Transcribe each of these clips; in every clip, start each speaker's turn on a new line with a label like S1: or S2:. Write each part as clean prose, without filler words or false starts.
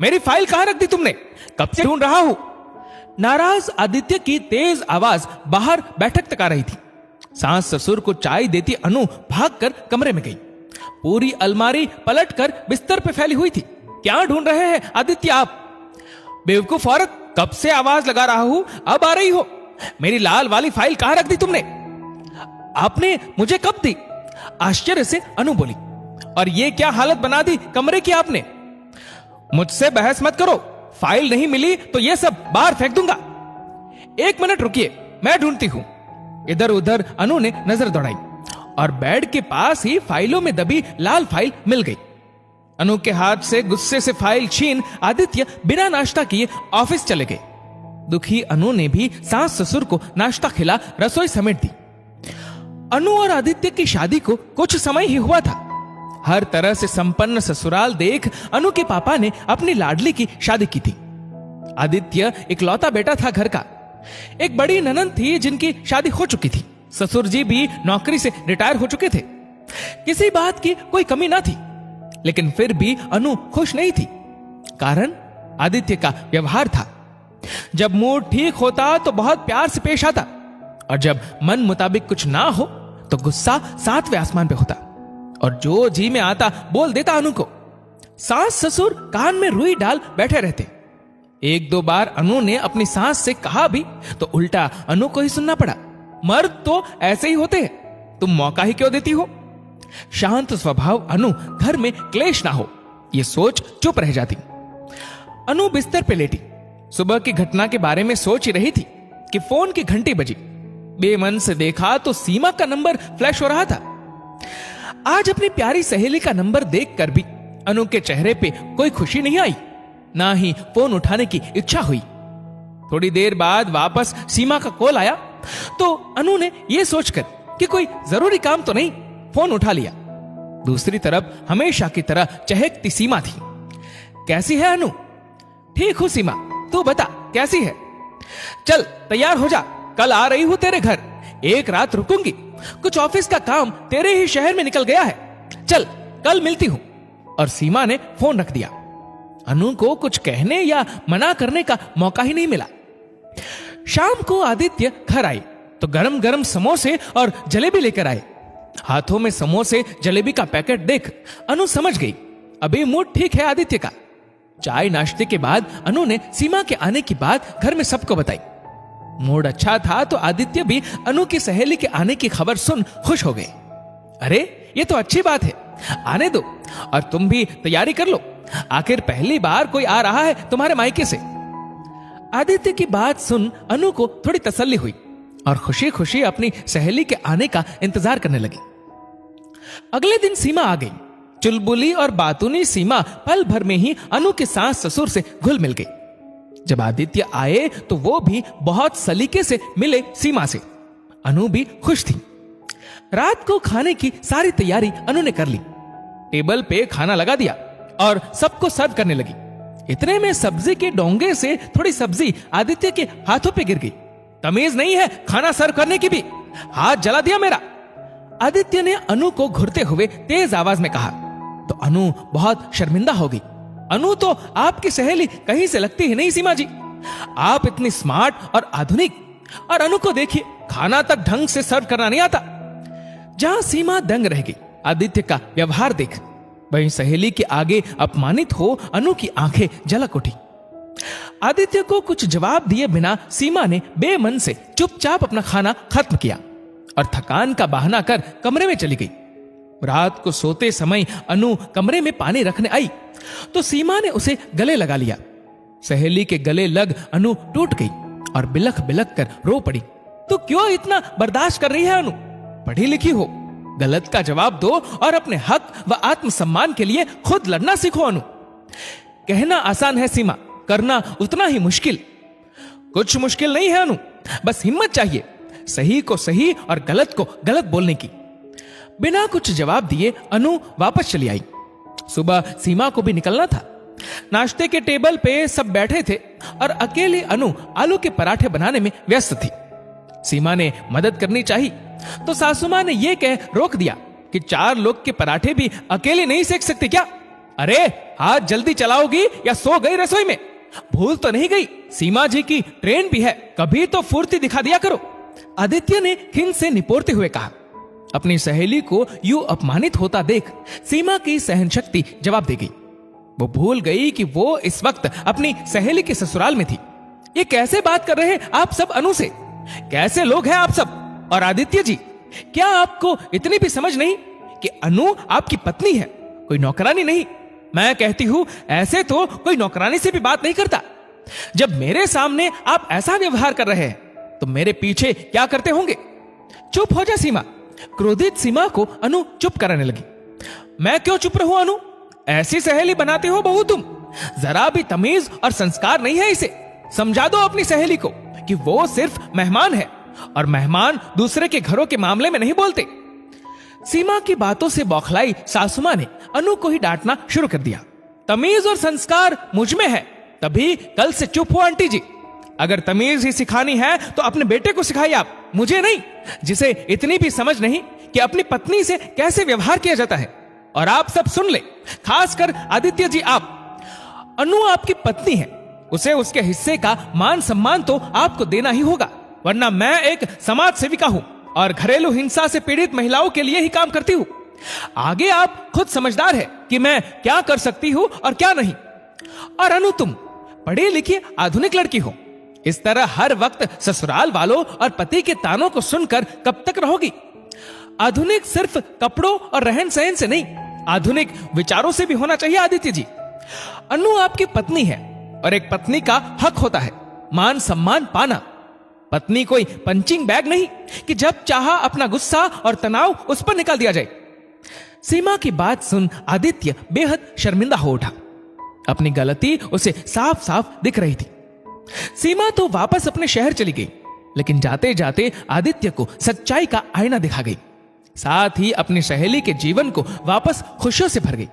S1: मेरी फाइल कहां रख दी तुमने? कब से ढूंढ रहा हूं। नाराज आदित्य की तेज आवाज बाहर बैठक तक आ रही थी। सास ससुर को चाय देती अनु भागकर कमरे में गई। पूरी अलमारी पलटकर बिस्तर पे फैली हुई थी। क्या ढूंढ रहे हैं आदित्य आप? बेवकूफ औरत, कब से आवाज लगा रहा हूं, अब आ रही हो। मेरी लाल वाली फाइल कहां रख दी तुमने? आपने मुझे कब दी? आश्चर्य से अनु बोली। और ये क्या हालत बना दी कमरे की आपने? मुझसे बहस मत करो। फाइल नहीं मिली तो ये सब बाहर फेंक दूंगा। 1 मिनट रुकिए, मैं ढूंढती हूं। इधर उधर अनु ने नजर दौड़ाई और बेड के पास ही फाइलों में दबी लाल फाइल मिल गई। अनु के हाथ से गुस्से से फाइल छीन आदित्य बिना नाश्ता किए ऑफिस चले गए। दुखी अनु ने भी सास ससुर को नाश्ता खिला रसोई समेट दी। अनु और आदित्य की शादी को कुछ समय ही हुआ था। हर तरह से संपन्न ससुराल देख अनु के पापा ने अपनी लाडली की शादी की थी। आदित्य इकलौता बेटा था घर का। एक बड़ी ननंद थी जिनकी शादी हो चुकी थी। ससुर जी भी नौकरी से रिटायर हो चुके थे। किसी बात की कोई कमी ना थी, लेकिन फिर भी अनु खुश नहीं थी। कारण आदित्य का व्यवहार था। जब मूड ठीक होता तो बहुत प्यार से पेश आता, और जब मन मुताबिक कुछ ना हो तो गुस्सा 7वें आसमान पे होता और जो जी में आता बोल देता अनु को। सास ससुर कान में रुई डाल बैठे रहते। 1-2 बार अनु ने अपनी सास से कहा भी तो उल्टा अनु को ही सुनना पड़ा। मर्द तो ऐसे ही होते हैं, तुम मौका ही क्यों देती हो? शांत स्वभाव अनु घर में क्लेश ना हो, यह सोच चुप रह जाती। अनु बिस्तर पे लेटी सुबह की घटना के बारे में सोच ही रही थी कि फोन की घंटी बजी। बेमन से देखा तो सीमा का नंबर फ्लैश हो रहा था। आज अपनी प्यारी सहेली का नंबर देखकर भी अनु के चेहरे पे कोई खुशी नहीं आई, ना ही फोन उठाने की इच्छा हुई। थोड़ी देर बाद वापस सीमा का कॉल आया तो अनु ने यह सोचकर कि कोई जरूरी काम तो नहीं, फोन उठा लिया। दूसरी तरफ हमेशा की तरह चहकती सीमा थी। कैसी है अनु? ठीक हूं सीमा, तू बता कैसी है? चल तैयार हो जा, कल आ रही हूं तेरे घर। 1 रात रुकूंगी, कुछ ऑफिस का काम तेरे ही शहर में निकल गया है। चल कल मिलती हूं। और सीमा ने फोन रख दिया। अनु को कुछ कहने या मना करने का मौका ही नहीं मिला। शाम को आदित्य घर आए तो गरम गरम समोसे और जलेबी लेकर आए। हाथों में समोसे जलेबी का पैकेट देख अनु समझ गई अभी मूड ठीक है आदित्य का। चाय नाश्ते के बाद अनु ने सीमा के आने की बात घर में सबको बताई। मूड अच्छा था तो आदित्य भी अनु की सहेली के आने की खबर सुन खुश हो गए। अरे ये तो अच्छी बात है, आने दो और तुम भी तैयारी कर लो, आखिर पहली बार कोई आ रहा है तुम्हारे मायके से। आदित्य की बात सुन अनु को थोड़ी तसल्ली हुई और खुशी खुशी अपनी सहेली के आने का इंतजार करने लगी। अगले दिन सीमा आ गई। चुलबुली और बातूनी सीमा पल भर में ही अनु के सास ससुर से घुल मिल गई। जब आदित्य आए तो वो भी बहुत सलीके से मिले सीमा से। अनु भी खुश थी। रात को खाने की सारी तैयारी अनु ने कर ली। टेबल पे खाना लगा दिया और सबको सर्व करने लगी। इतने में सब्जी के डोंगे से थोड़ी सब्जी आदित्य के हाथों पे गिर गई। तमीज नहीं है खाना सर्व करने की भी, हाथ जला दिया मेरा। आदित्य ने अनु को घुरते हुए तेज आवाज में कहा तो अनु बहुत शर्मिंदा हो गई। अनु तो आपकी सहेली कहीं से लगती ही नहीं सीमा जी, आप इतनी स्मार्ट और आधुनिक, और अनु को देखिए खाना तक ढंग से सर्व करना नहीं आता। जहां सीमा दंग रह गई आदित्य का व्यवहार देख, वहीं सहेली के आगे अपमानित हो अनु की आंखें झलक उठी। आदित्य को कुछ जवाब दिए बिना सीमा ने बेमन से चुपचाप अपना खाना खत्म किया और थकान का बहाना कर कमरे में चली गई। रात को सोते समय अनु कमरे में पानी रखने आई तो सीमा ने उसे गले लगा लिया। सहेली के गले लग अनु टूट गई और बिलख बिलख कर रो पड़ी। तो क्यों इतना बर्दाश्त कर रही है अनु? पढ़ी लिखी हो, गलत का जवाब दो और अपने हक व आत्मसम्मान के लिए खुद लड़ना सीखो अनु। कहना आसान है सीमा, करना उतना ही मुश्किल। कुछ मुश्किल नहीं है अनु, बस हिम्मत चाहिए सही को सही और गलत को गलत बोलने की। बिना कुछ जवाब दिए अनु वापस चली आई। सुबह सीमा को भी निकलना था। नाश्ते के टेबल पे सब बैठे थे और अकेले अनु आलू के पराठे बनाने में व्यस्त थी। सीमा ने मदद करनी चाहिए तो सासू मां ने यह कह रोक दिया कि 4 लोग के पराठे भी अकेले नहीं सेक सकते क्या? अरे हाथ जल्दी चलाओगी या सो गई रसोई में? भूल तो नहीं गई, सीमा जी की ट्रेन भी है, कभी तो फुर्ती दिखा दिया करो। आदित्य ने खिन से निपोरते हुए कहा। अपनी सहेली को यूं अपमानित होता देख सीमा की सहन शक्ति जवाब दे गई। वो भूल गई कि वो इस वक्त अपनी सहेली के ससुराल में थी। ये कैसे बात कर रहे हैं आप सब अनु से? कैसे लोग हैं आप सब? और आदित्य जी, क्या आपको इतनी भी समझ नहीं कि अनु आपकी पत्नी है, कोई नौकरानी नहीं? मैं कहती हूं ऐसे तो कोई नौकरानी से भी बात नहीं करता। जब मेरे सामने आप ऐसा व्यवहार कर रहे हैं तो मेरे पीछे क्या करते होंगे? चुप हो जा सीमा। क्रोधित सीमा को अनु चुप कराने लगी। मैं क्यों चुप रहूं अनु? ऐसी सहेली बनाते हो बहू तुम, जरा भी तमीज और संस्कार नहीं है इसे। समझा दो अपनी सहेली को कि वो सिर्फ मेहमान है और मेहमान दूसरे के घरों के मामले में नहीं बोलते। सीमा की बातों से बौखलाई सासुमा ने अनु को ही डांटना शुरू कर दिया। तमीज और संस्कार मुझ में है, तभी कल से चुप हो आंटी जी। अगर तमीज ही सिखानी है तो अपने बेटे को सिखाइए आप, मुझे नहीं, जिसे इतनी भी समझ नहीं कि अपनी पत्नी से कैसे व्यवहार किया जाता है। और आप सब सुन ले, खासकर आदित्य जी, आप, अनु आपकी पत्नी है, उसे उसके हिस्से का मान सम्मान तो आपको देना ही होगा, वरना मैं एक समाज सेविका हूं और घरेलू हिंसा से पीड़ित महिलाओं के लिए ही काम करती हूं। आगे आप खुद समझदार है कि मैं क्या कर सकती हूं और क्या नहीं। और अनु, तुम पढ़ी लिखी आधुनिक लड़की हो, इस तरह हर वक्त ससुराल वालों और पति के तानों को सुनकर कब तक रहोगी? आधुनिक सिर्फ कपड़ों और रहन सहन से नहीं, आधुनिक विचारों से भी होना चाहिए आदित्य जी। अनु आपकी पत्नी है और एक पत्नी का हक होता है मान सम्मान पाना। पत्नी कोई पंचिंग बैग नहीं कि जब चाहा अपना गुस्सा और तनाव उस पर निकाल दिया जाए। सीमा की बात सुन आदित्य बेहद शर्मिंदा हो उठा। अपनी गलती उसे साफ साफ दिख रही थी। सीमा तो वापस अपने शहर चली गई, लेकिन जाते जाते आदित्य को सच्चाई का आईना दिखा गई, साथ ही अपनी सहेली के जीवन को वापस खुशियों से भर गई।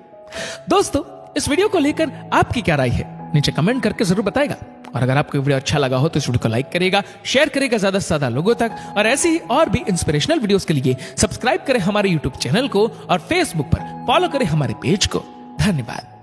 S1: दोस्तों, इस वीडियो को लेकर आपकी क्या राय है नीचे कमेंट करके जरूर बताएगा। और अगर आपको वीडियो अच्छा लगा हो तो इस वीडियो को लाइक करेगा, शेयर करेगा ज्यादा से ज्यादा लोगों तक, और ऐसे ही और भी इंस्पिरेशनल वीडियोस के लिए सब्सक्राइब करें हमारे यूट्यूब चैनल को और फेसबुक पर फॉलो करें हमारे पेज को। धन्यवाद।